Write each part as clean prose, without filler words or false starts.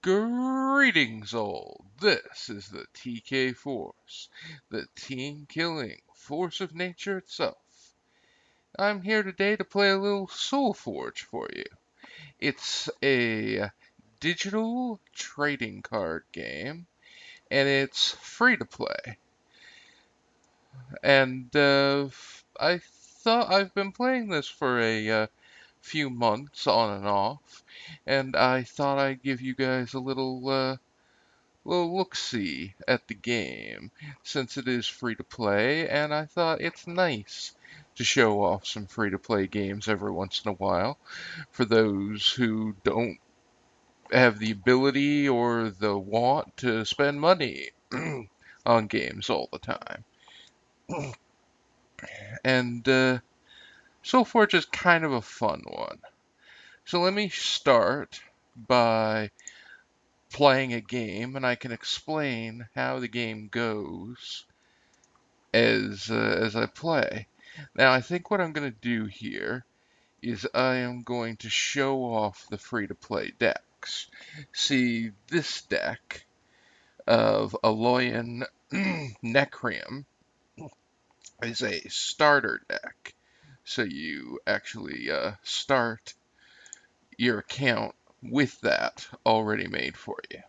Greetings all, this is the TK-Force, the team-killing force of nature itself. I'm here today to play a little SolForge for you. It's a digital trading card game, and it's free to play. And I've been playing this for a few months on and off, and I thought I'd give you guys a little look-see at the game, since it is free to play, and I thought it's nice to show off some free-to-play games every once in a while for those who don't have the ability or the want to spend money on games all the time. And SolForge is kind of a fun one. So let me start by playing a game, and I can explain how the game goes as I play. Now, I think what I'm going to do here is I am going to show off the free-to-play decks. See, this deck of Aloyan Necrium is a starter deck. So you actually start your account with that already made for you,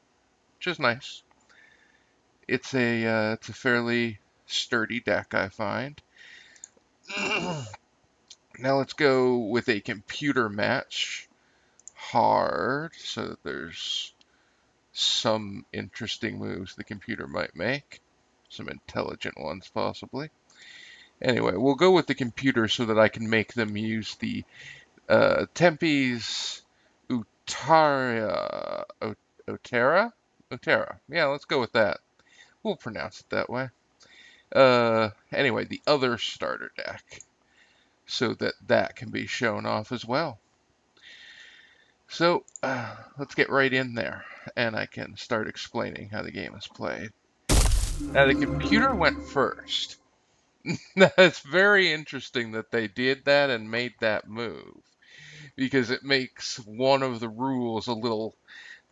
which is nice. It's a fairly sturdy deck, I find. Now let's go with a computer match. Hard, so that there's some interesting moves the computer might make. Some intelligent ones, possibly. Anyway, we'll go with the computer so that I can make them use the Tempe's Utara. Otera? Otera. Yeah, let's go with that. We'll pronounce it that way. Anyway, the other starter deck, so that that can be shown off as well. So let's get right in there, and I can start explaining how the game is played. Now, the computer went first. It's very interesting that they did that and made that move, because it makes one of the rules a little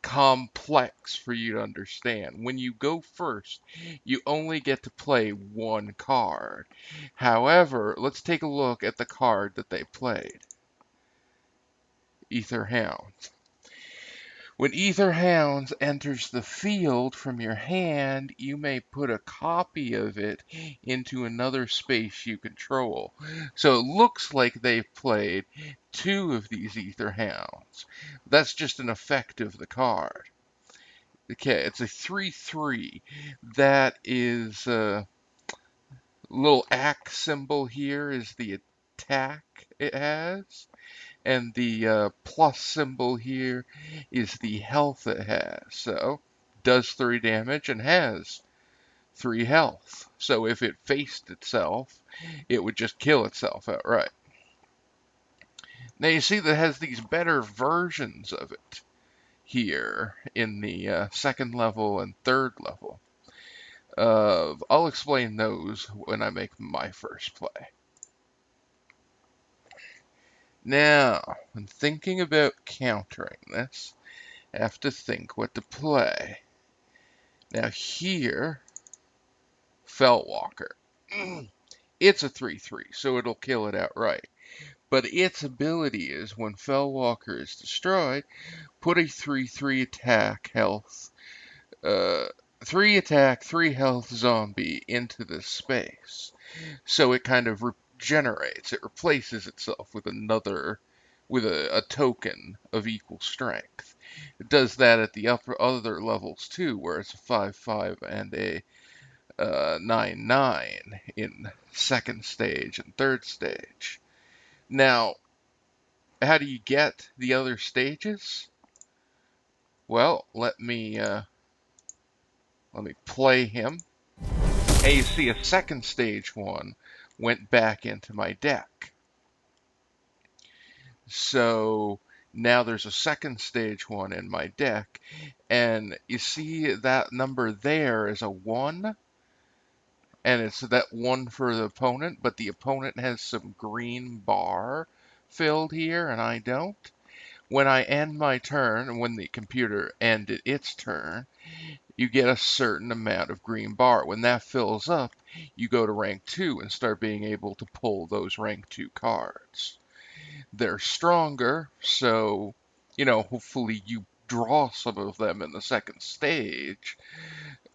complex for you to understand. When you go first, you only get to play one card. However, let's take a look at the card that they played. Ether Hound. When Ether Hounds enters the field from your hand, you may put a copy of it into another space you control. So it looks like they've played two of these Ether Hounds. That's just an effect of the card. Okay, it's a 3/3. That is a little axe symbol here is the attack it has. And the plus symbol here is the health it has. So, does 3 damage and has 3 health. So if it faced itself, it would just kill itself outright. Now you see that it has these better versions of it here in the second level and third level. I'll explain those when I make my first play. Now, when thinking about countering this, I have to think what to play. Now here, Feltwalker. It's a 3/3, so it'll kill it outright. But its ability is when Feltwalker is destroyed, put a 3/3 attack health, 3 attack, 3 health zombie into this space. So it kind of regenerates. It replaces itself with a token of equal strength. It does that at the other levels too, where it's a 5/5 and a 9/9 in second stage and third stage. Now, how do you get the other stages? Well, let me play him. And you see a second stage one went back into my deck. So now there's a second stage one in my deck, and you see that number there is a 1, and it's that 1 for the opponent, but the opponent has some green bar filled here, and I don't. When I end my turn, when the computer ended its turn, you get a certain amount of green bar. When that fills up, you go to rank 2 and start being able to pull those rank 2 cards. They're stronger, so, hopefully you draw some of them in the second stage,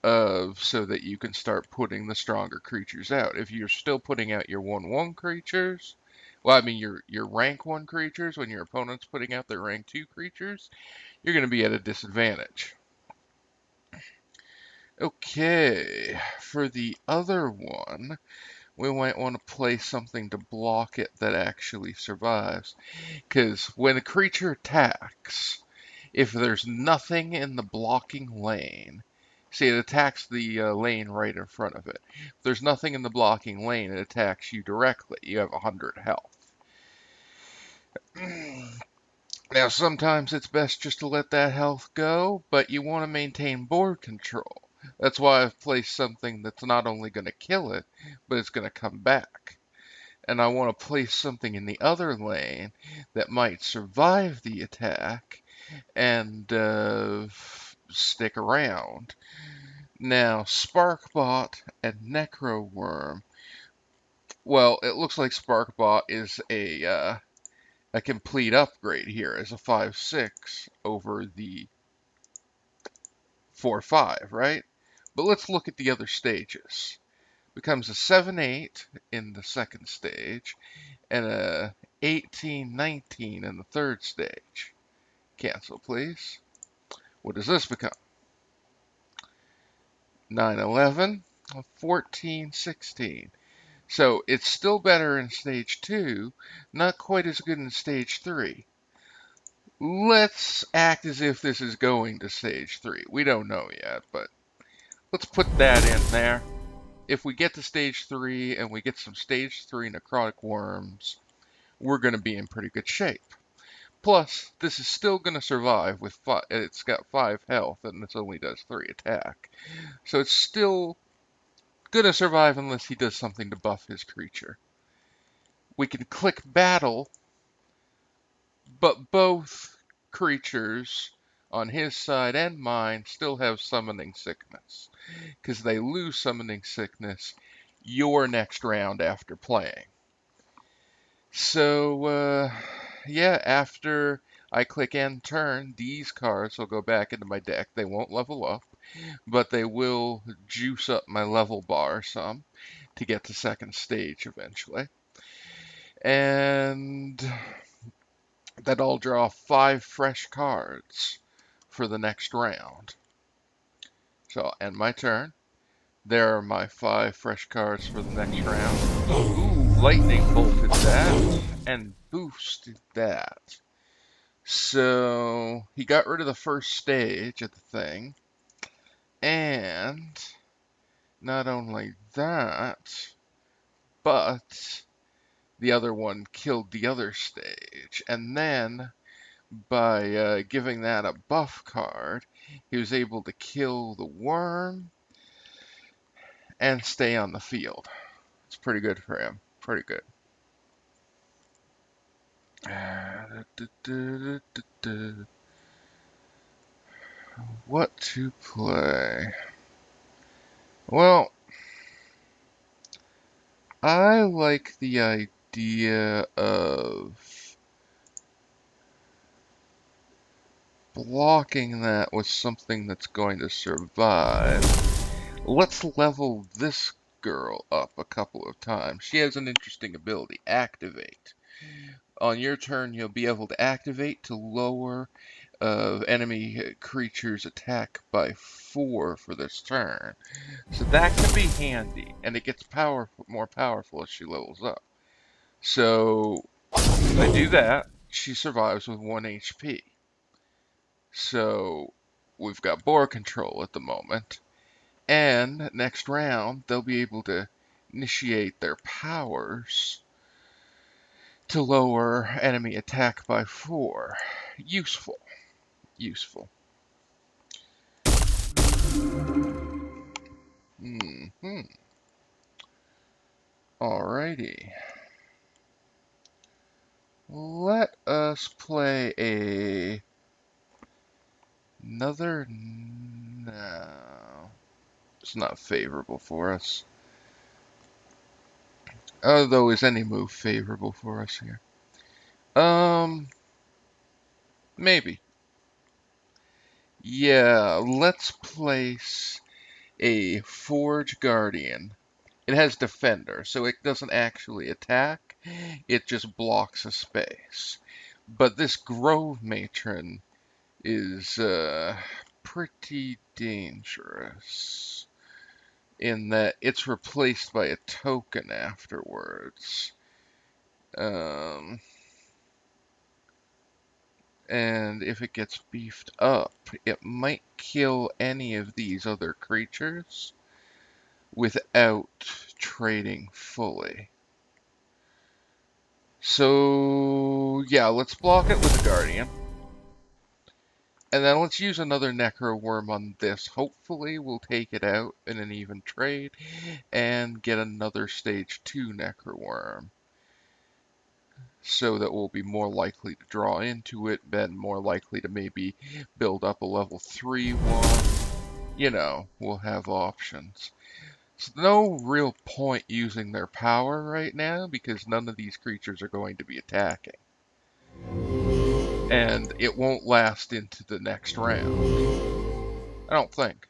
so that you can start putting the stronger creatures out. If you're still putting out your 1/1 creatures, well, I mean your rank 1 creatures when your opponent's putting out their rank 2 creatures, you're going to be at a disadvantage. Okay, for the other one, we might want to play something to block it that actually survives. Because when a creature attacks, if there's nothing in the blocking lane, see, it attacks the lane right in front of it. If there's nothing in the blocking lane, it attacks you directly. You have 100 health. Now, sometimes it's best just to let that health go, but you want to maintain board control. That's why I've placed something that's not only going to kill it, but it's going to come back. And I want to place something in the other lane that might survive the attack and stick around. Now, Sparkbot and Necroworm. Well, it looks like Sparkbot is a complete upgrade here as a 5/6 over the 4/5, right? But let's look at the other stages. Becomes a 7/8 in the second stage and a 18/19 in the third stage. Cancel, please. What does this become? 9/11, 14/16. So it's still better in stage 2, not quite as good in stage 3. Let's act as if this is going to stage 3. We don't know yet, but let's put that in there. If we get to stage 3 and we get some stage 3 necrotic worms, we're going to be in pretty good shape. Plus, this is still going to survive with it's got 5 health and this only does 3 attack. So it's still going to survive unless he does something to buff his creature. We can click battle, but both creatures on his side and mine still have summoning sickness, because they lose summoning sickness your next round after playing. So, yeah, after I click end turn, these cards will go back into my deck. They won't level up, but they will juice up my level bar some to get to second stage eventually. And then I'll draw 5 fresh cards for the next round. So I'll end my turn. There are my 5 fresh cards for the next round. Ooh, lightning bolted that and boosted that. So he got rid of the first stage of the thing. And not only that, but the other one killed the other stage. And then by giving that a buff card, he was able to kill the worm and stay on the field. It's pretty good for him. Pretty good. What to play? Well, I like the idea of blocking that with something that's going to survive. Let's level this girl up a couple of times. She has an interesting ability, Activate. On your turn, you'll be able to activate to lower enemy creatures' attack by 4 for this turn. So that can be handy, and it gets more powerful as she levels up. So I do that. She survives with 1 HP. So we've got board control at the moment. And next round, they'll be able to initiate their powers to lower enemy attack by 4. Useful. Useful. Alrighty. Let us play another. No, it's not favorable for us. Although, is any move favorable for us here? Maybe. Yeah, let's place a Forge Guardian. It has Defender, so it doesn't actually attack, it just blocks a space. But this Grove Matron is pretty dangerous in that it's replaced by a token afterwards. Um, and if it gets beefed up, it might kill any of these other creatures without trading fully. So, yeah, let's block it with a Guardian. And then let's use another Necro Worm on this. Hopefully we'll take it out in an even trade and get another stage 2 Necro Worm. So that we'll be more likely to draw into it, then more likely to maybe build up a level 3 one. You know, we'll have options. There's no real point using their power right now because none of these creatures are going to be attacking. And it won't last into the next round. I don't think.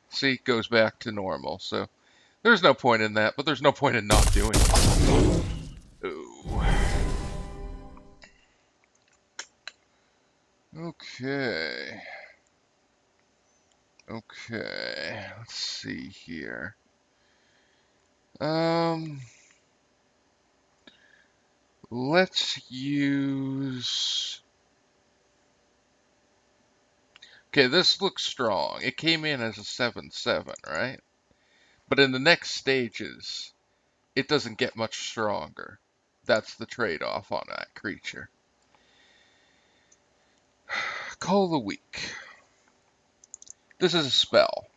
See, it goes back to normal, so there's no point in that, but there's no point in not doing it. Ooh. Okay. Okay, let's see here. Let's use... Okay, this looks strong. It came in as a 7/7, right? But in the next stages, it doesn't get much stronger. That's the trade-off on that creature. Call the Weak. This is a spell.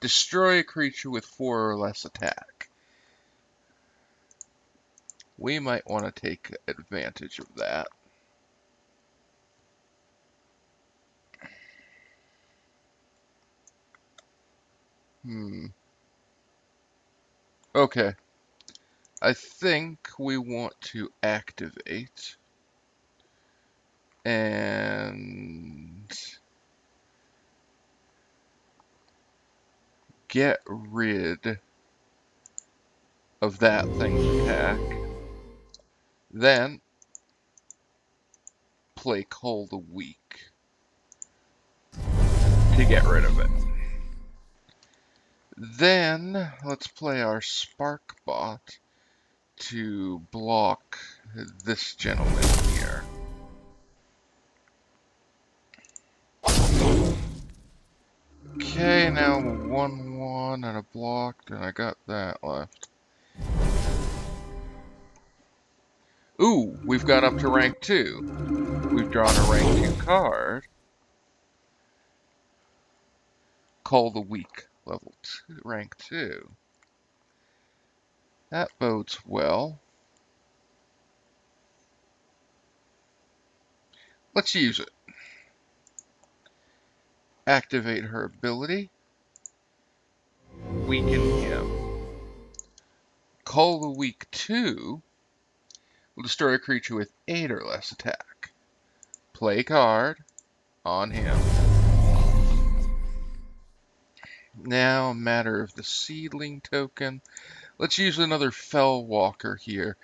Destroy a creature with 4 or less attack. We might want to take advantage of that. Okay. I think we want to activate and get rid of that thing's attack. Then play Call the Weak to get rid of it. Then let's play our Spark Bot to block this gentleman here. Okay, now 1/1 and a blocked, and I got that left. Ooh, we've got up to rank 2. We've drawn a rank 2 card. Call the Weak, level 2, rank 2. That bodes well. Let's use it. Activate her ability. Weaken him. Call the Weak 2 will destroy a creature with 8 or less attack. Play card on him. Now, a matter of the seedling token. Let's use another Fellwalker here.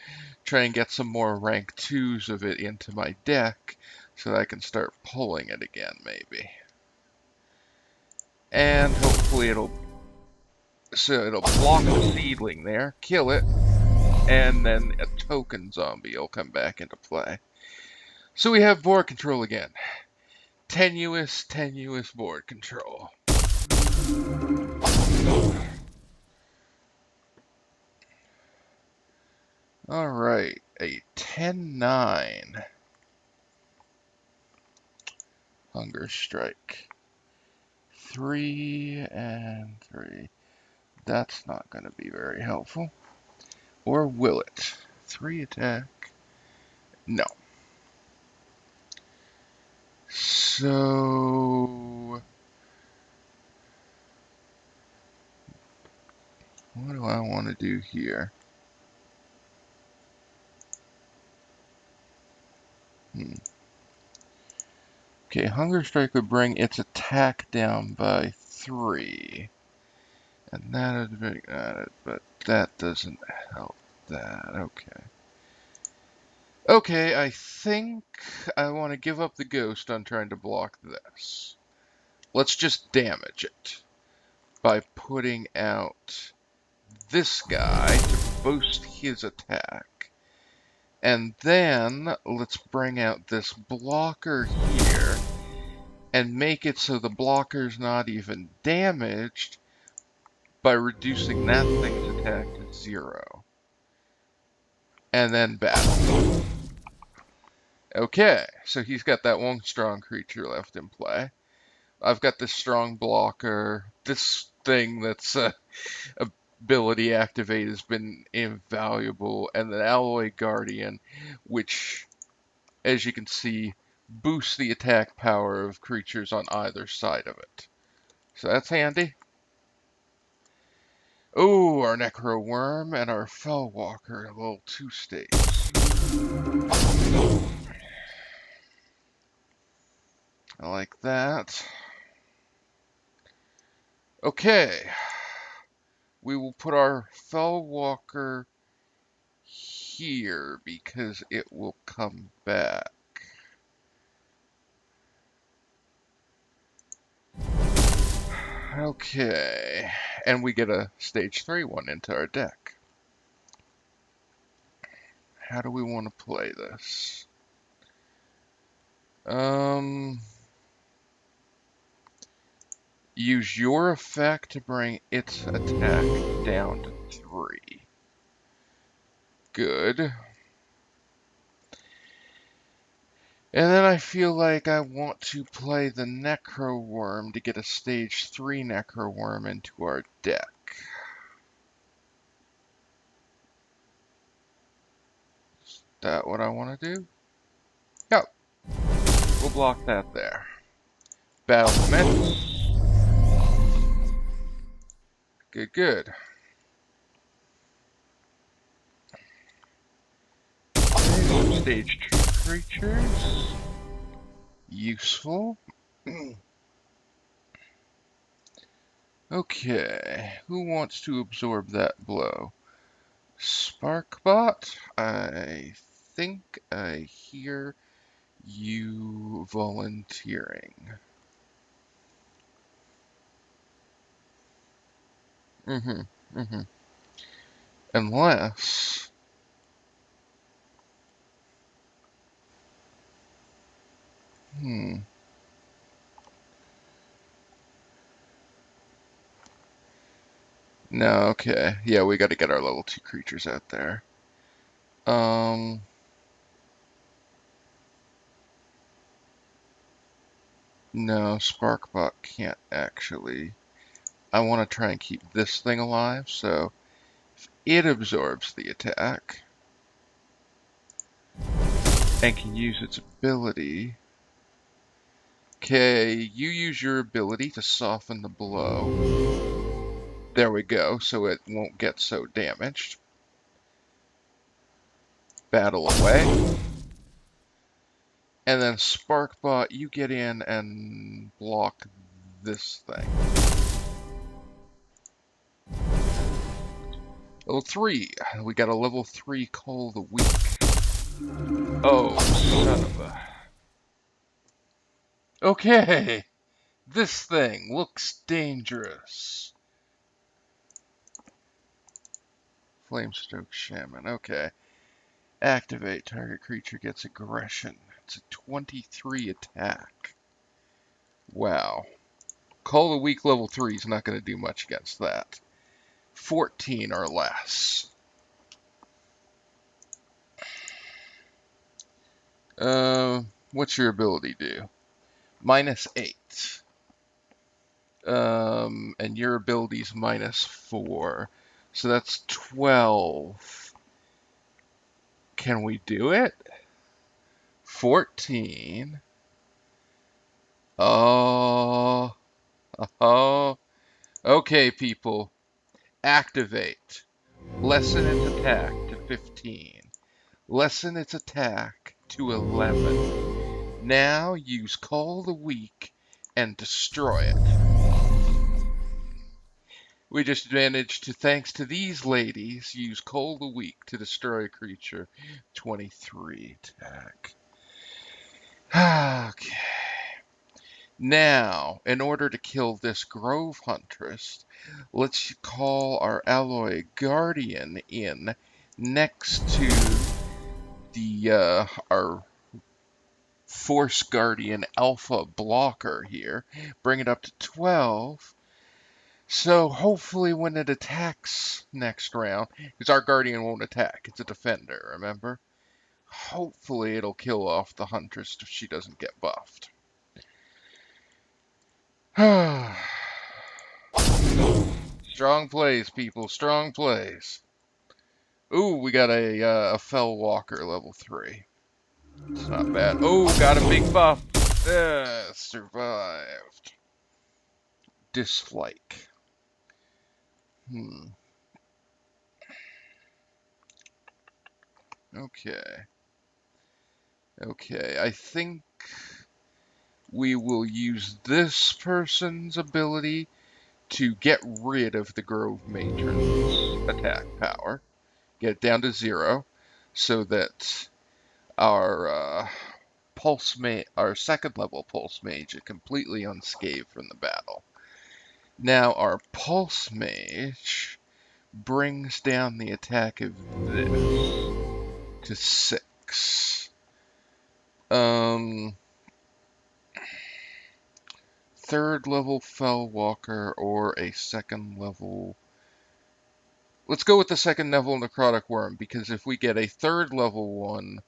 Try and get some more rank 2s of it into my deck so that I can start pulling it again, maybe. And hopefully it'll block the seedling there, kill it, and then a token zombie will come back into play. So we have board control again. Tenuous board control. Alright, a 10/9 Hunger Strike. 3 and 3. That's not going to be very helpful. Or will it? 3 attack. No. So what do I want to do here? Okay, Hunger Strike would bring its attack down by 3. And that would bring that, but that doesn't help that. Okay. Okay, I think I want to give up the ghost on trying to block this. Let's just damage it by putting out this guy to boost his attack. And then let's bring out this blocker here and make it so the blocker's not even damaged by reducing that thing's attack to 0. And then battle. Okay, so he's got that one strong creature left in play. I've got this strong blocker. This thing that's ability activate has been invaluable, and the Alloy Guardian, which, as you can see, boosts the attack power of creatures on either side of it. So that's handy. Oh, our Necro Worm and our Fellwalker, level 2 states. I like that. Okay. We will put our Fellwalker here because it will come back. Okay, and we get a stage 3 one into our deck. How do we want to play this? Use your effect to bring its attack down to 3. Good. And then I feel like I want to play the Necro Worm to get a stage 3 Necro Worm into our deck. Is that what I want to do? Yep. We'll block that there. Battle commence. Good, good. Stage 2 creatures. Useful. Okay, who wants to absorb that blow? Sparkbot, I think I hear you volunteering. Unless... No, okay. Yeah, we gotta get our level 2 creatures out there. No, Sparkbot can't actually. I want to try and keep this thing alive, so if it absorbs the attack and can use its ability. Okay, you use your ability to soften the blow. There we go, so it won't get so damaged. Battle away. And then Sparkbot, you get in and block this thing. Level 3. We got a level 3 Call of the Week. Oh, son of a... Okay! This thing looks dangerous. Flamestoke Shaman, okay. Activate. Target creature gets aggression. It's a 23 attack. Wow. Call of the Week level 3 is not going to do much against that. 14 or less. What's your ability do? -8. And your ability's -4. So that's 12. Can we do it? 14. Oh. Oh. Okay, people. Activate. Lessen its attack to 15. Lessen its attack to 11. Now use Call the Weak and destroy it. We just managed to, thanks to these ladies, use Call the Weak to destroy a creature. 23 attack. Okay. Now, in order to kill this Grove Huntress, let's call our Alloy Guardian in next to the our Force Guardian Alpha blocker here. Bring it up to 12. So hopefully when it attacks next round, because our Guardian won't attack, it's a defender, remember? Hopefully it'll kill off the Huntress if she doesn't get buffed. Strong plays, people. Strong plays. Ooh, we got a Fell Walker level 3. It's not bad. Oh, got a big buff. Survived. Dislike. Okay. Okay, I think we will use this person's ability to get rid of the Grove Matron's attack power. Get it down to 0 so that our our second level Pulse Mage is completely unscathed from the battle. Now our Pulse Mage brings down the attack of this to 6. Third level Fell Walker or a second level. Let's go with the second level Necrotic Worm, because if we get a third level one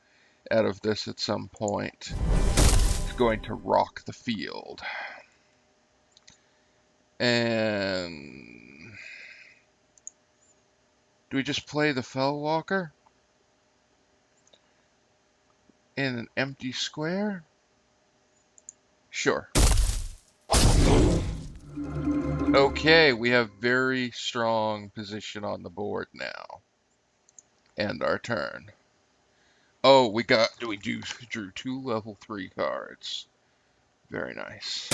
out of this at some point, it's going to rock the field. And do we just play the Fell Walker in an empty square? Sure. Okay, we have very strong position on the board now. End our turn. Oh, we drew 2 level 3 cards. Very nice.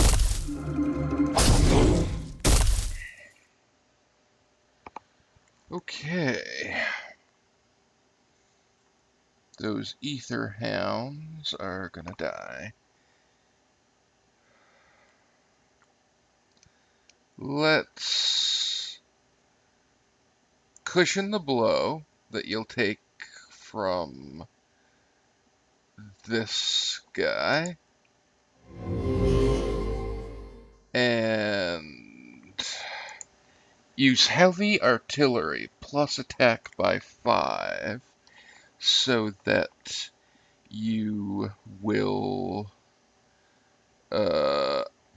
Okay. Those Ether Hounds are gonna die. Let's cushion the blow that you'll take from this guy. And use heavy artillery plus attack by 5 so that you will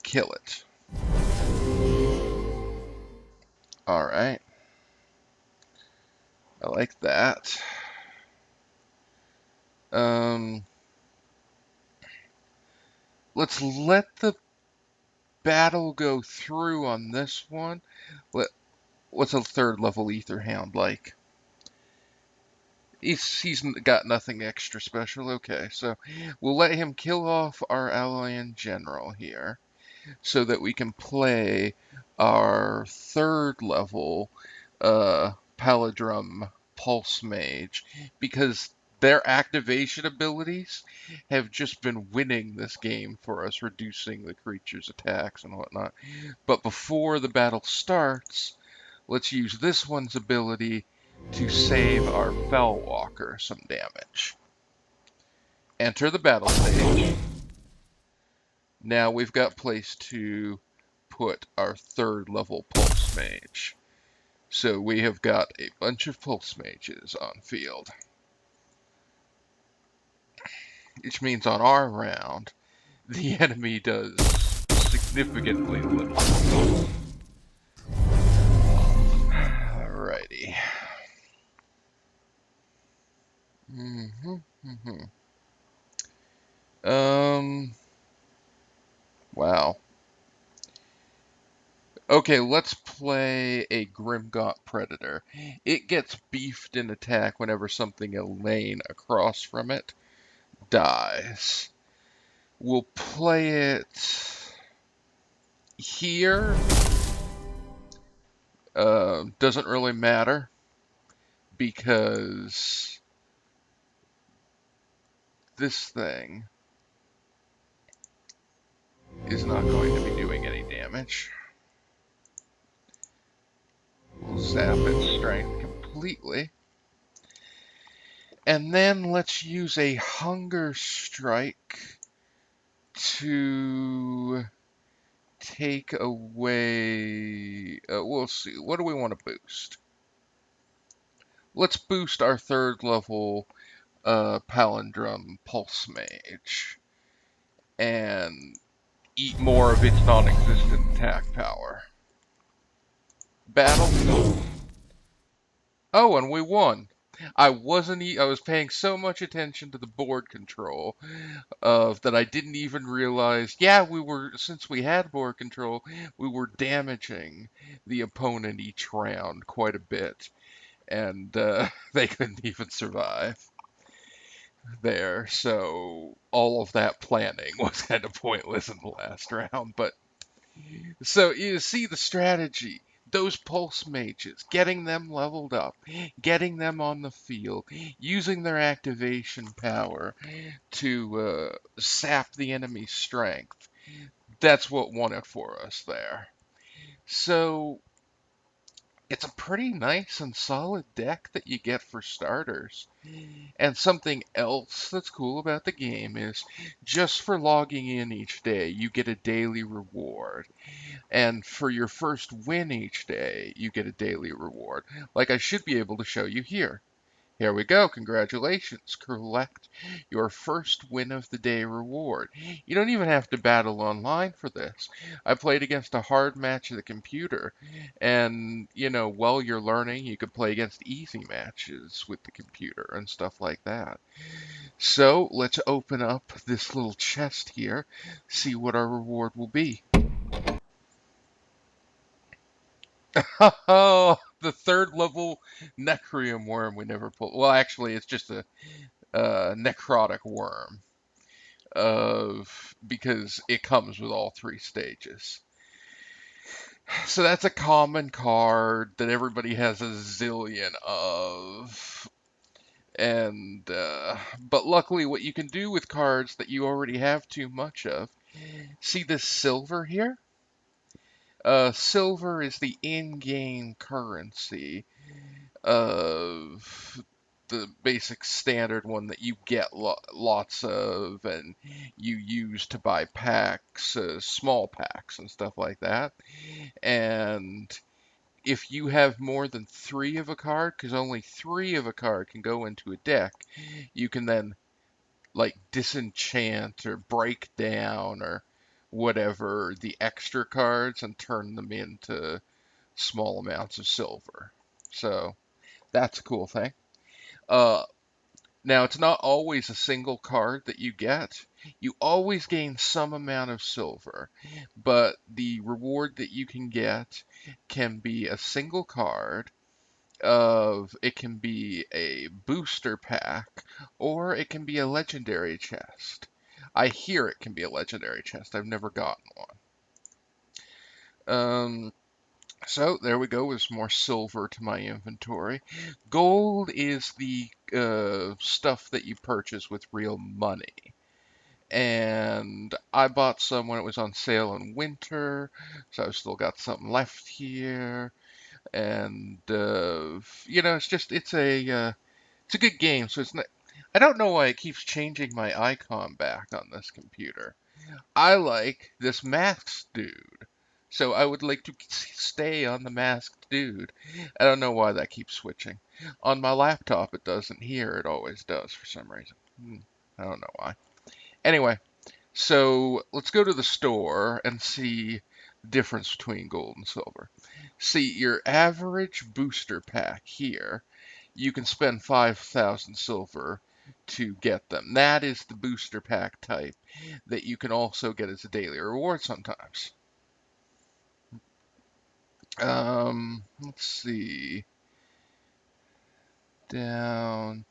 kill it. Alright. I like that. Let's let the battle go through on this one. What's a third level Ether Hound like? He's got nothing extra special. Okay, so we'll let him kill off our ally in general here, so that we can play our third level Palindrome Pulse Mage, because their activation abilities have just been winning this game for us, reducing the creature's attacks and whatnot. But before the battle starts, let's use this one's ability to save our Fell Walker some damage. Enter the battle stage. Now we've got place to put our third level Pulse Mage. So we have got a bunch of Pulse Mages on field. Which means on our round, the enemy does significantly little. Alrighty. Mhm. Um, wow. Okay, let's play a Grimgaunt Predator. It gets beefed in attack whenever something a lane across from it dies. We'll play it here. Doesn't really matter because this thing is not going to be doing any damage. We'll zap its strength completely. And then let's use a Hunger Strike to take away. We'll see. What do we want to boost? Let's boost our third level Palindrome Pulse Mage and eat more of its non existent attack power. Battle. Oh, and we won. I was paying so much attention to the board control of that I didn't even realize. Yeah, since we had board control, we were damaging the opponent each round quite a bit, and they couldn't even survive there. So all of that planning was kind of pointless in the last round. But so you see the strategy. Those pulse mages, getting them leveled up, getting them on the field, using their activation power to sap the enemy's strength. That's what won it for us there. So it's a pretty nice and solid deck that you get for starters. And something else that's cool about the game is just for logging in each day, you get a daily reward. And for your first win each day, you get a daily reward. Like I should be able to show you here. Here we go. Congratulations. Collect your first win of the day reward. You don't even have to battle online for this. I played against a hard match of the computer, and while you're learning, you could play against easy matches with the computer and stuff like that. So let's open up this little chest here, see what our reward will be. Oh, the third level Necroium worm we never pulled. Well, actually, it's just a necrotic worm of because it comes with all three stages. So that's a common card that everybody has a zillion of. And but luckily what you can do with cards that you already have too much of. See this silver here? Silver is the in-game currency of the basic standard one that you get lots of and you use to buy packs, small packs and stuff like that. And if you have more than three of a card, because only three of a card can go into a deck, you can then like disenchant or break down or whatever the extra cards and turn them into small amounts of silver. So that's a cool thing. Uh, Now, it's not always a single card that you get. You always gain some amount of silver, but the reward that you can get can be a single card it can be a booster pack, or it can be a legendary chest. I hear it can be a legendary chest. I've never gotten one. So there we go, with some more silver to my inventory. Gold is the stuff that you purchase with real money. And I bought some when it was on sale in winter, so I've still got some left here. And it's a good game. So it's not. I don't know why it keeps changing my icon back on this computer. I like this masked dude. So I would like to stay on the masked dude. I don't know why that keeps switching. On my laptop it doesn't. Here it always does for some reason. I don't know why. Anyway, so let's go to the store and see the difference between gold and silver. See, your average booster pack here, you can spend 5,000 silver to get them. That is the booster pack type that you can also get as a daily reward sometimes. Let's see. Down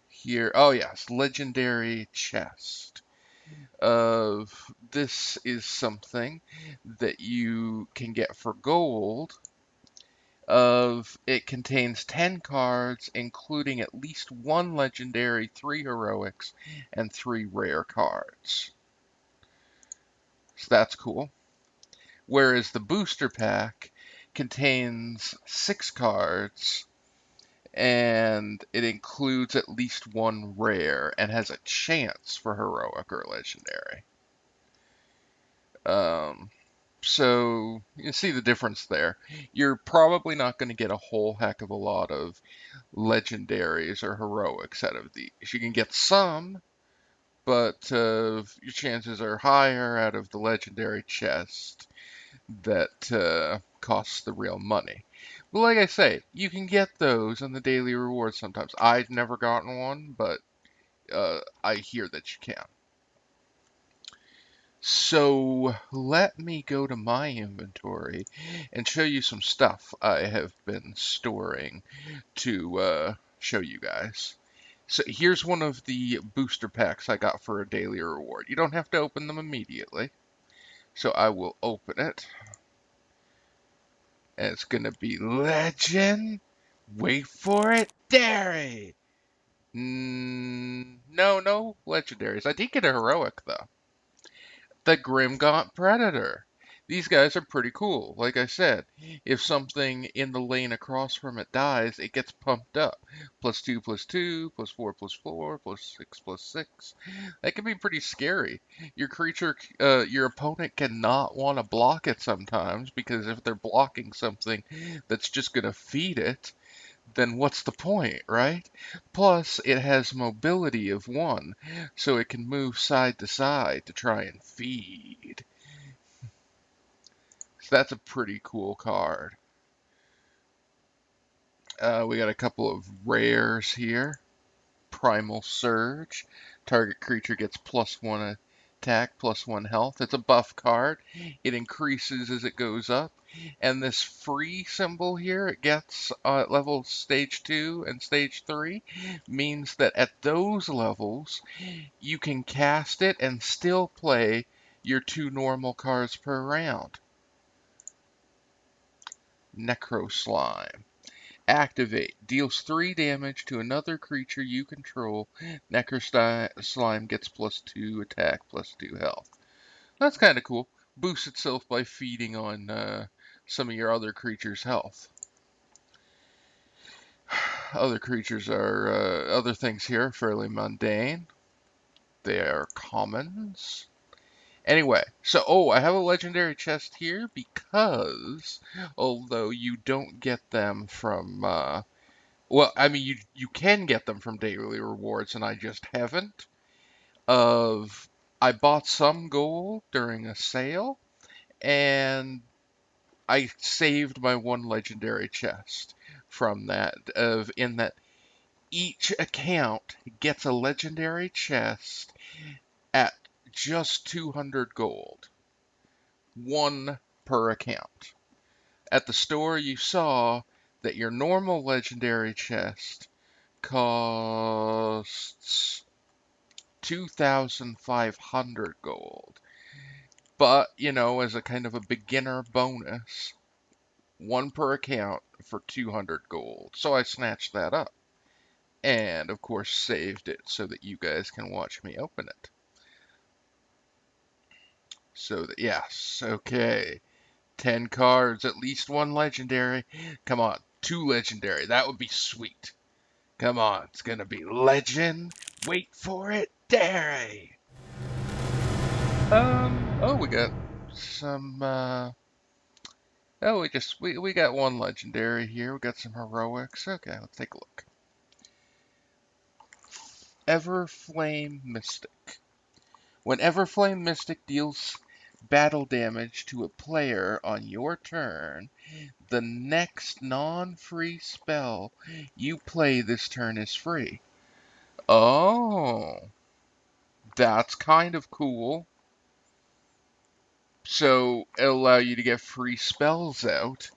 here. Oh, yes, legendary chest. This is something that you can get for gold. It contains 10 cards, including at least 1 legendary, 3 heroics, and 3 rare cards. So that's cool. Whereas the booster pack contains 6 cards, and it includes at least 1 rare and has a chance for heroic or legendary. So you see the difference there. You're probably not going to get a whole heck of a lot of legendaries or heroics out of these. You can get some, but your chances are higher out of the legendary chest that costs the real money. But like I say, you can get those on the daily rewards sometimes. I've never gotten one, but I hear that you can. So let me go to my inventory and show you some stuff I have been storing to show you guys. So here's one of the booster packs I got for a daily reward. You don't have to open them immediately. So I will open it. And it's going to be Legend. Wait for it, Dairy. No legendaries. I did get a heroic, though. The Grimgaunt Predator. These guys are pretty cool. Like I said, if something in the lane across from it dies, it gets pumped up. +2, +2, +4, +4, +6, +6. That can be pretty scary. Your creature, your opponent cannot want to block it sometimes, because if they're blocking something that's just going to feed it, then what's the point, right? Plus, it has mobility of 1, so it can move side to side to try and feed. So that's a pretty cool card. We got a couple of rares here. Primal Surge. Target creature gets +1 attack, +1 health. It's a buff card. It increases as it goes up. And this free symbol here, it gets at level stage 2 and stage 3, means that at those levels, you can cast it and still play your 2 normal cards per round. Necro Slime. Activate. Deals 3 damage to another creature you control. Slime gets +2 attack, +2 health. That's kind of cool. Boosts itself by feeding on some of your other creatures' health. Other creatures are, other things here are fairly mundane. They are commons. Anyway, so, I have a legendary chest here because, although you don't get them from, well, I mean, you can get them from daily rewards, and I just haven't. I bought some gold during a sale, and I saved my 1 legendary chest from that. In that each account gets a legendary chest at just 200 gold, 1 per account. At the store, you saw that your normal legendary chest costs 2,500 gold. But, as a kind of a beginner bonus, 1 per account for 200 gold. So I snatched that up. And, of course, saved it so that you guys can watch me open it. So that, yes, okay. 10 cards, at least 1 legendary. Come on, 2 legendary. That would be sweet. Come on, it's gonna be legend. Wait for it, Dairy. We got some, we got 1 legendary here. We got some heroics. Okay, let's take a look. Everflame Mystic. When Everflame Mystic deals battle damage to a player on your turn, the next non-free spell you play this turn is free. Oh, that's kind of cool. So it'll allow you to get free spells out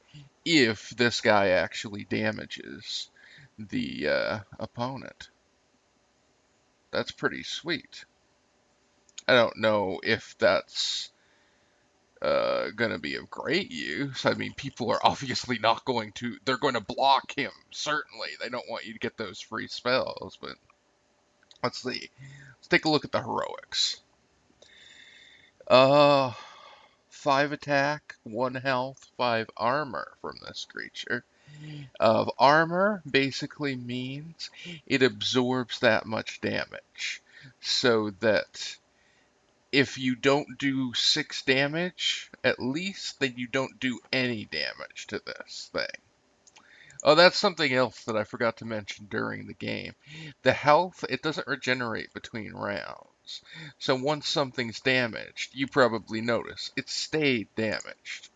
if this guy actually damages the opponent. That's pretty sweet. I don't know if that's going to be of great use. I mean, people are obviously not going to, they're going to block him, certainly. They don't want you to get those free spells, but let's see. Let's take a look at the heroics. Uh, 5 attack, 1 health, 5 armor from this creature. Of armor basically means it absorbs that much damage. So that if you don't do 6 damage, at least, then you don't do any damage to this thing. Oh, that's something else that I forgot to mention during the game. The health, it doesn't regenerate between rounds. So once something's damaged, you probably notice it stayed damaged.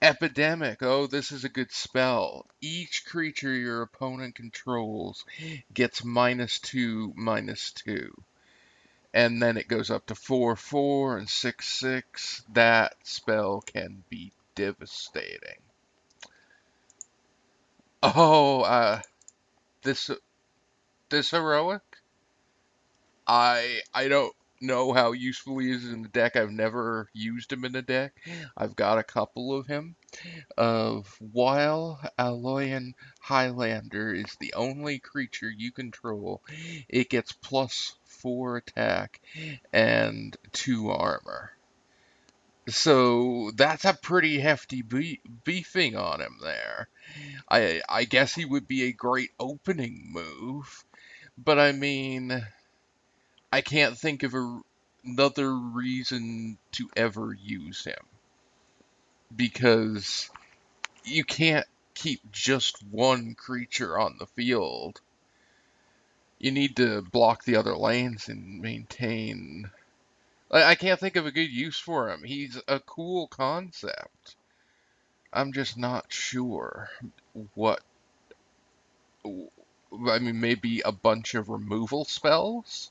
Epidemic. Oh, this is a good spell. Each creature your opponent controls gets -2, -2. And then it goes up to 4/4 and 6/6. That spell can be devastating. Oh, this this heroic, I don't know how useful he is in the deck. I've never used him in a deck. I've got a couple of him. While Aloyan Highlander is the only creature you control, it gets +4 attack and 2 armor. So that's a pretty hefty beefing on him there. I guess he would be a great opening move, but I mean, I can't think of another reason to ever use him because you can't keep just one creature on the field. You need to block the other lanes and maintain. I can't think of a good use for him. He's a cool concept. I'm just not sure what. I mean, maybe a bunch of removal spells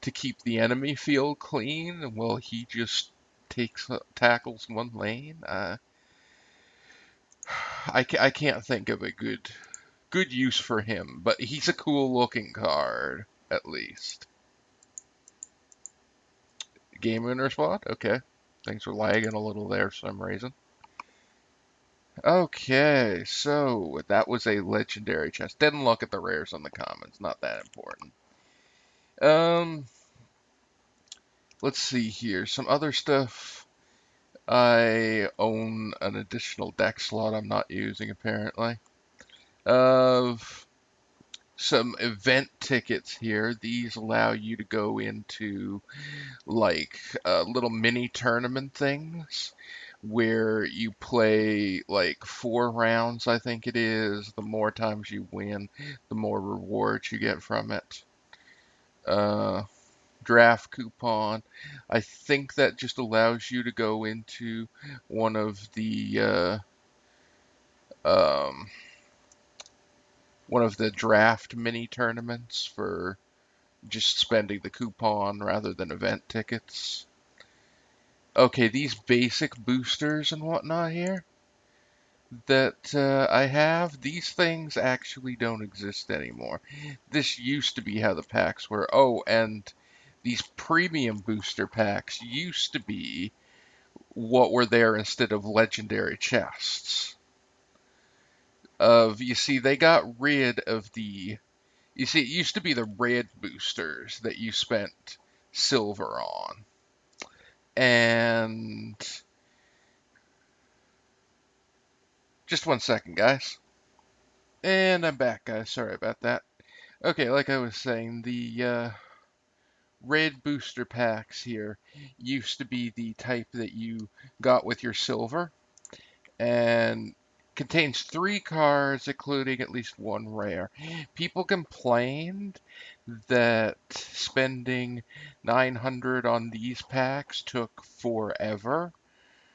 to keep the enemy field clean while he just tackles one lane. I can't think of a good use for him, but he's a cool looking card at least. Game winner spot? Okay. Things were lagging a little there for some reason. Okay, so that was a legendary chest. Didn't look at the rares on the commons, not that important. Um, let's see here. Some other stuff. I own an additional deck slot I'm not using apparently. Of some event tickets here. These allow you to go into like little mini tournament things where you play like 4 rounds, I think it is. The more times you win, the more rewards you get from it. Uh, Draft coupon. I think that just allows you to go into one of um, the draft mini tournaments for just spending the coupon rather than event tickets. Okay, these basic boosters and whatnot here that I have, these things actually don't exist anymore. This used to be how the packs were. Oh, and these premium booster packs used to be what were there instead of legendary chests. You see, they got rid of you see, it used to be the red boosters that you spent silver on. And just 1 second, guys. And I'm back, guys. Sorry about that. Okay, like I was saying, the red booster packs here used to be the type that you got with your silver, and contains 3 cards, including at least 1 rare. People complained that spending 900 on these packs took forever,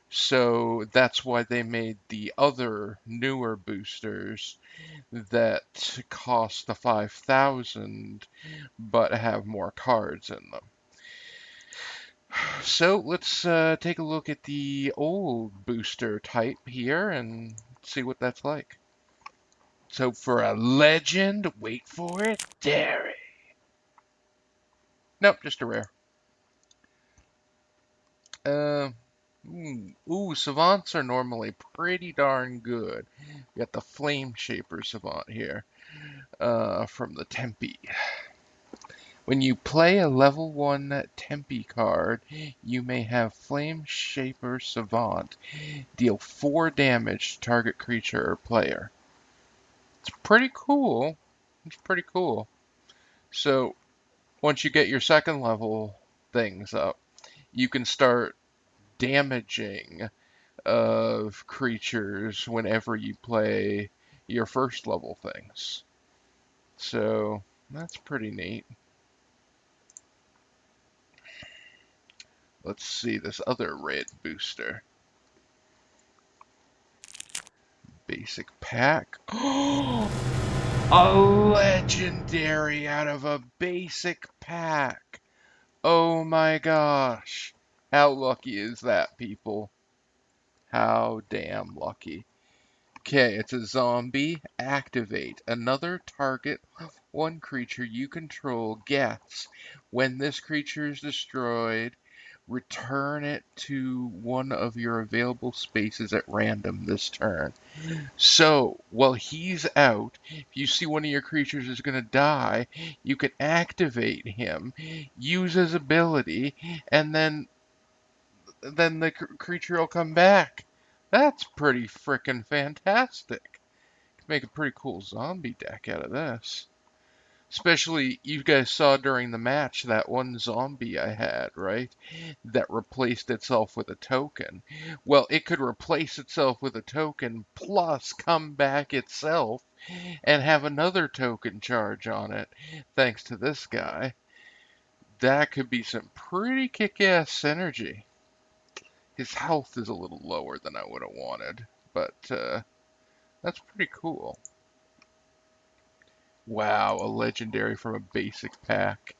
So that's why they made the other newer boosters that cost the 5,000 but have more cards in them. So let's take a look at the old booster type here and see what that's like. So for a legend, wait for it, dairy. Nope, just a rare. Uh, Savants are normally pretty darn good. We got the Flame Shaper Savant here from the Tempe. When you play a level 1 Tempe card, you may have Flame Shaper Savant deal 4 damage to target creature or player. It's pretty cool. It's pretty cool. So once you get your second level things up, you can start damaging of creatures whenever you play your first level things. So that's pretty neat. Let's see this other red booster. Basic pack. A legendary out of a basic pack. Oh my gosh. How lucky is that, people? How damn lucky. Okay, it's a zombie. Activate. Another target, one creature you control gets. When this creature is destroyed, return it to one of your available spaces at random this turn. So, while he's out, if you see one of your creatures is going to die, you can activate him, use his ability, and then the creature will come back. That's pretty frickin' fantastic. Could make a pretty cool zombie deck out of this. Especially, you guys saw during the match that one zombie I had, right? That replaced itself with a token. Well, it could replace itself with a token plus come back itself and have another token charge on it, thanks to this guy. That could be some pretty kick-ass synergy. His health is a little lower than I would have wanted, but that's pretty cool. Wow, a legendary from a basic pack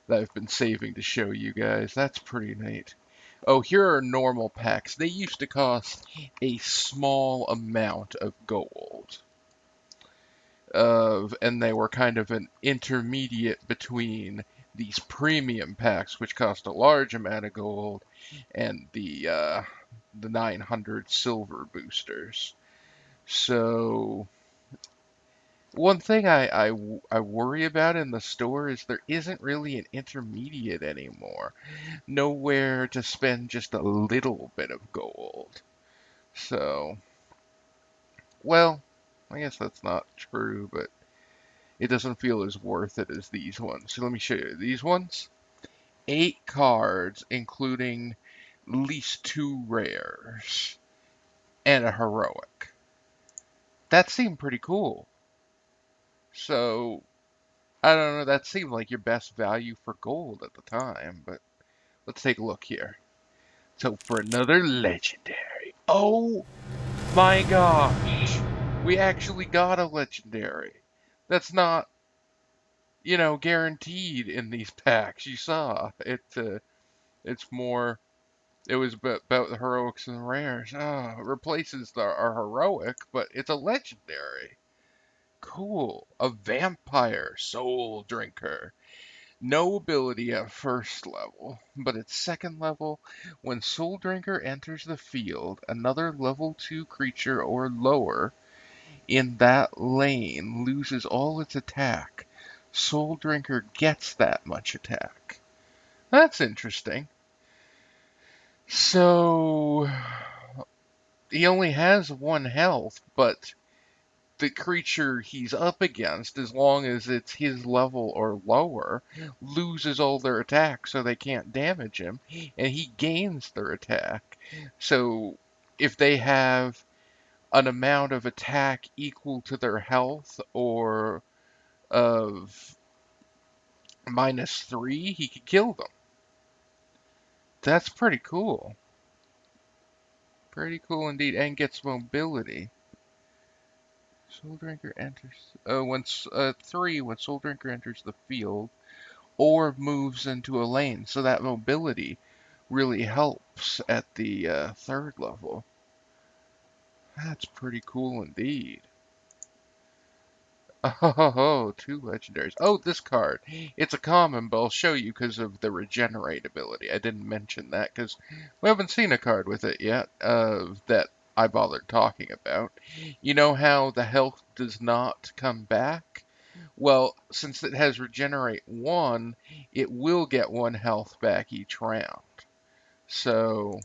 that I've been saving to show you guys. That's pretty neat. Oh, here are normal packs. They used to cost a small amount of gold. And they were kind of an intermediate between these premium packs, which cost a large amount of gold, and the 900 silver boosters. So one thing I worry about in the store is there isn't really an intermediate anymore. Nowhere to spend just a little bit of gold. So, well, I guess that's not true, but it doesn't feel as worth it as these ones. So let me show you. These ones, 8 cards, including at least 2 rares and a heroic. That seemed pretty cool. So, I don't know, that seemed like your best value for gold at the time, but let's take a look here. So for another legendary. Oh my gosh! We actually got a legendary. That's not, guaranteed in these packs. You saw it. It's more. It was about the heroics and the rares. Oh, it replaces our heroic, but it's a legendary. Cool. A vampire soul drinker. No ability at first level, but at second level, when Soul Drinker enters the field, another level 2 creature or lower in that lane loses all its attack. Soul Drinker gets that much attack. That's interesting. So, he only has 1 health, but the creature he's up against, as long as it's his level or lower, loses all their attack so they can't damage him, and he gains their attack. So if they have an amount of attack equal to their health or of -3, he could kill them. That's pretty cool. Pretty cool indeed, and gets mobility. Soul Drinker enters. Once 3 when Soul Drinker enters the field or moves into a lane, so that mobility really helps at the 3rd level. That's pretty cool indeed. Oh, 2 legendaries. Oh, this card. It's a common, but I'll show you because of the regenerate ability. I didn't mention that because we haven't seen a card with it yet that I bothered talking about. You know how the health does not come back? Well, since it has regenerate 1, it will get 1 health back each round. So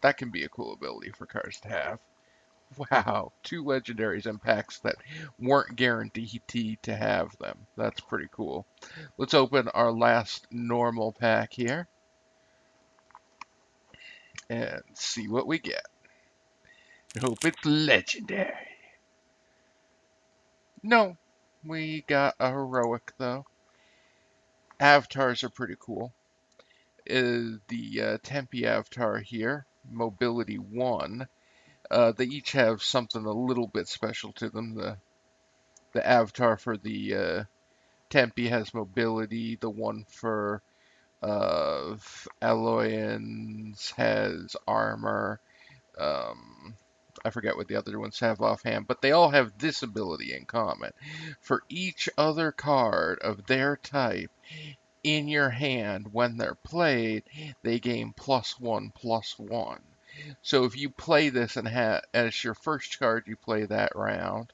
that can be a cool ability for cards to have. Wow, 2 legendaries and packs that weren't guaranteed to have them. That's pretty cool. Let's open our last normal pack here and see what we get. I hope it's legendary. No, we got a heroic though. Avatars are pretty cool. The Tempe avatar here, mobility 1. They each have something a little bit special to them. The avatar for the Tempe has mobility. The one for Alloyans has armor. I forget what the other ones have offhand, but they all have this ability in common. For each other card of their type in your hand when they're played, they gain +1/+1. So if you play this and as your first card you play that round,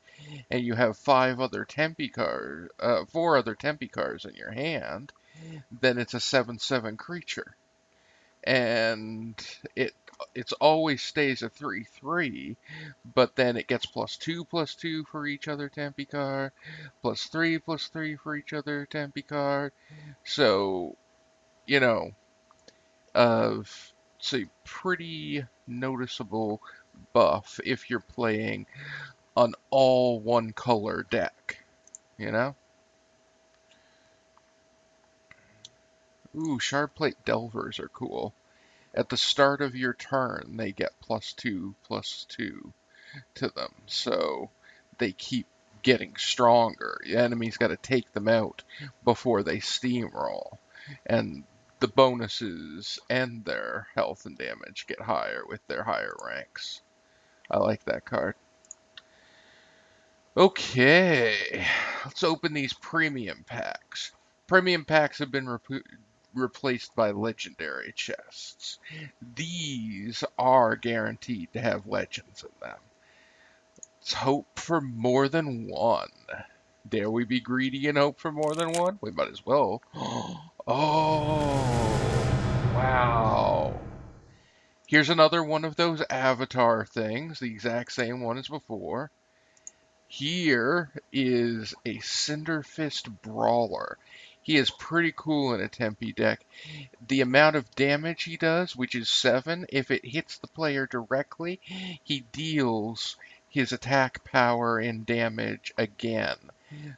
and you have 4 other Tempe cards in your hand, then it's a 7/7 creature, and it's always stays a 3/3, but then it gets +2/+2 for each other Tempe card, +3/+3 for each other Tempe card. So you know, uh, it's a pretty noticeable buff if you're playing an all one color deck. You know. Ooh, Shardplate Delvers are cool. At the start of your turn, they get +2/+2 to them, so they keep getting stronger. The enemy's got to take them out before they steamroll, and the bonuses and their health and damage get higher with their higher ranks. I like that card. Okay, let's open these premium packs. Premium packs have been replaced by legendary chests. These are guaranteed to have legends in them. Let's hope for more than one. Dare we be greedy and hope for more than one? We might as well. Oh, wow. Here's another one of those avatar things, the exact same one as before. Here is a Cinderfist Brawler. He is pretty cool in a Tempe deck. The amount of damage he does, which is 7, if it hits the player directly, he deals his attack power and damage again.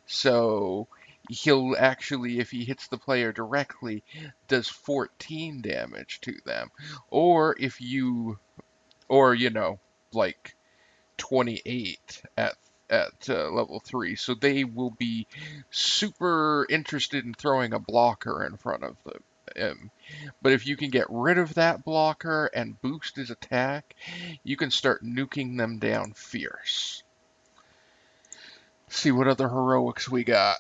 So he'll actually, if he hits the player directly, does 14 damage to them. Or if you, or like 28 at level 3, so they will be super interested in throwing a blocker in front of him. But if you can get rid of that blocker and boost his attack, you can start nuking them down fierce. See what other heroics we got.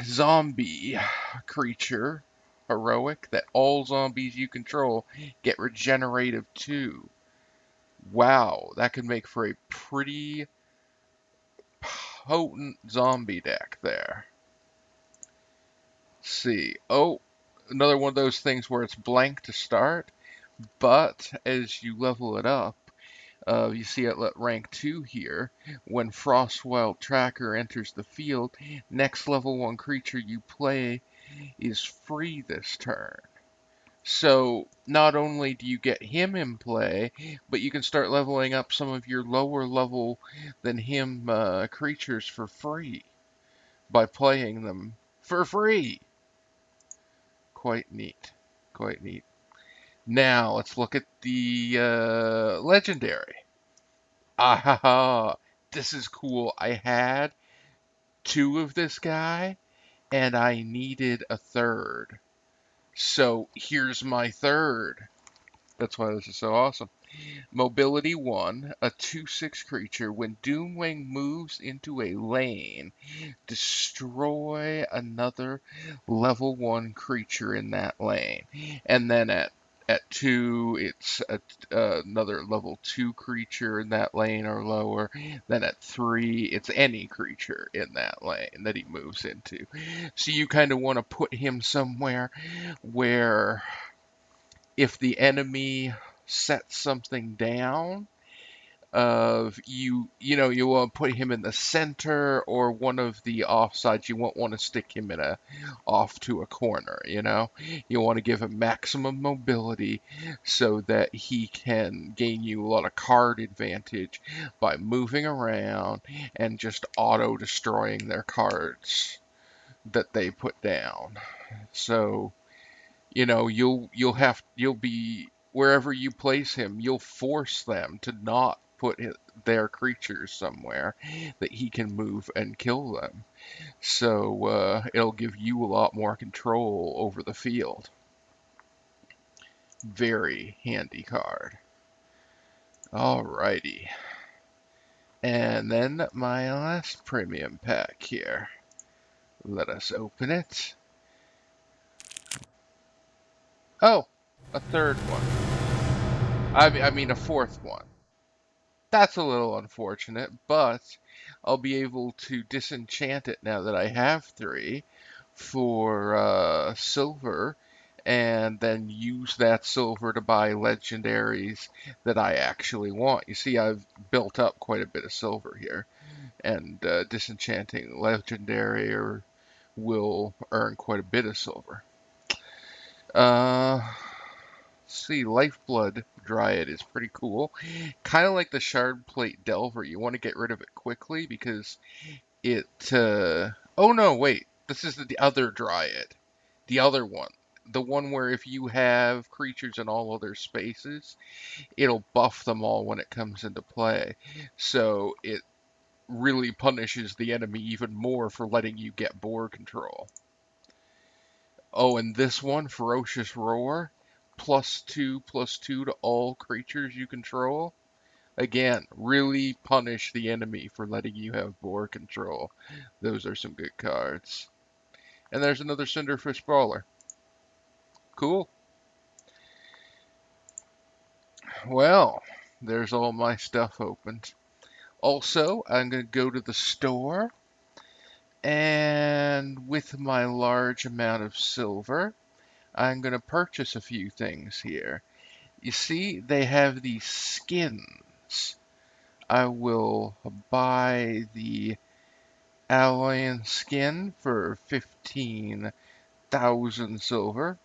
Zombie creature heroic that all zombies you control get regenerative 2. Wow, that could make for a pretty potent zombie deck there. Let's see. Oh, another one of those things where it's blank to start, but as you level it up, you see at rank 2 here, when Frostwild Tracker enters the field, next level 1 creature you play is free this turn. So not only do you get him in play, but you can start leveling up some of your lower level than him creatures for free by playing them for free. Quite neat. Quite neat. Now let's look at the legendary. Ah, this is cool. I had two of this guy, and I needed a third. So here's my third. That's why this is so awesome. Mobility 1, a 2/6 creature. When Doomwing moves into a lane, destroy another level 1 creature in that lane. And then at 2, it's another level 2 creature in that lane or lower. Then at 3, it's any creature in that lane that he moves into. So you kind of want to put him somewhere where if the enemy sets something down, you want to put him in the center or one of the offsides. You won't want to stick him in a off to a corner. You want to give him maximum mobility so that he can gain you a lot of card advantage by moving around and just auto destroying their cards that they put down. So you'll be wherever you place him, you'll force them to not put their creatures somewhere that he can move and kill them. So it'll give you a lot more control over the field. Very handy card. Alrighty. And then my last premium pack here. Let us open it. Oh, a third one. I mean a fourth one. That's a little unfortunate, but I'll be able to disenchant it now that I have three for silver, and then use that silver to buy legendaries that I actually want. You see, I've built up quite a bit of silver here, and disenchanting legendary will earn quite a bit of silver. Uh, see, Lifeblood Dryad is pretty cool. Kind of like the Shard Plate Delver. You want to get rid of it quickly because it. Oh no, wait. This is the other Dryad. The other one. The one where if you have creatures in all other spaces, it'll buff them all when it comes into play. So it really punishes the enemy even more for letting you get board control. Oh, and this one, Ferocious Roar, +2/+2 to all creatures you control. Again, really punish the enemy for letting you have board control. Those are some good cards. And there's another Cinderfish Brawler. Cool. Well, there's all my stuff opened. Also, I'm going to go to the store, and with my large amount of silver, I'm going to purchase a few things here. You see, they have these skins. I will buy the Alloyan skin for 15,000 silver.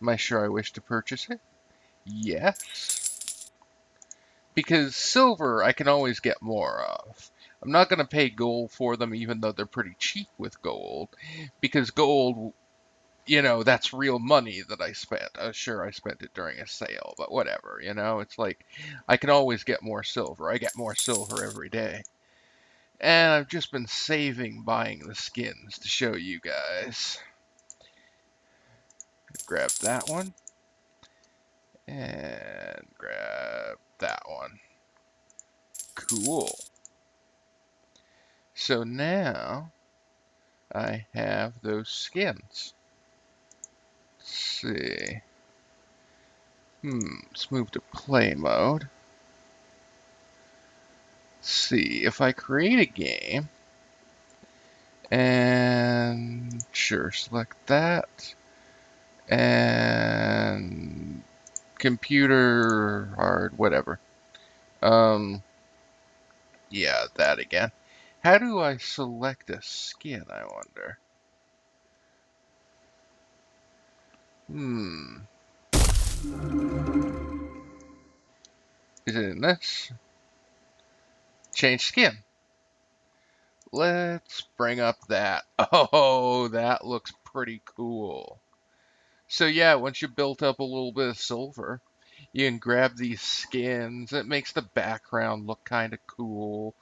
Am I sure I wish to purchase it? Yes. Because silver I can always get more of. I'm not going to pay gold for them even though they're pretty cheap with gold. Because gold, that's real money that I spent. Sure, I spent it during a sale, but whatever, it's like I can always get more silver. I get more silver every day. And I've just been saving buying the skins to show you guys. Grab that one. And grab that one. Cool. So now I have those skins. Let's see. Let's move to play mode. Let's see if I create a game. And sure, select that. And computer, hard, whatever. Yeah, that again. How do I select a skin, I wonder? Is it in this? Change skin. Let's bring up that. Oh, that looks pretty cool. So yeah, once you built up a little bit of silver, you can grab these skins. It makes the background look kind of cool,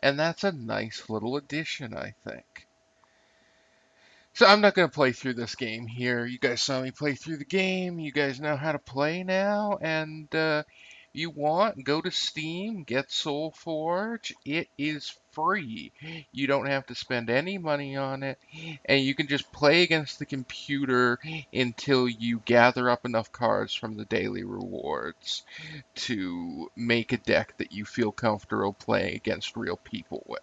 and that's a nice little addition, I think. So I'm not going to play through this game here. You guys saw me play through the game. You guys know how to play now, and you want, go to Steam, get SolForge. It is free. You don't have to spend any money on it, and you can just play against the computer until you gather up enough cards from the daily rewards to make a deck that you feel comfortable playing against real people with.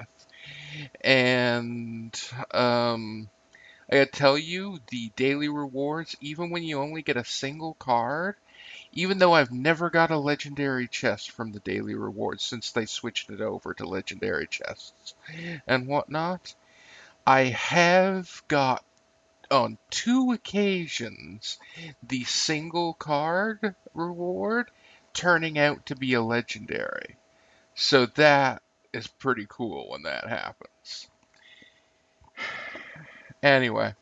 And I gotta tell you, the daily rewards, even when you only get a single card, even though I've never got a legendary chest from the daily rewards since they switched it over to legendary chests and whatnot, I have got on two occasions the single card reward turning out to be a legendary. So that is pretty cool when that happens. Anyway,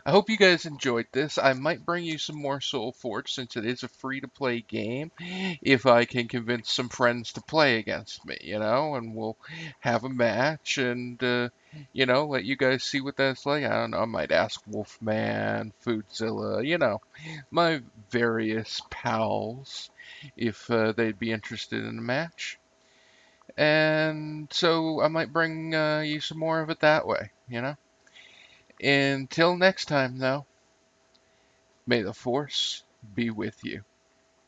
I hope you guys enjoyed this. I might bring you some more SolForge since it is a free-to-play game if I can convince some friends to play against me, and we'll have a match and, let you guys see what that's like. I don't know, I might ask Wolfman, Foodzilla, my various pals if they'd be interested in a match. And so I might bring you some more of it that way. Until next time, though. May the Force be with you.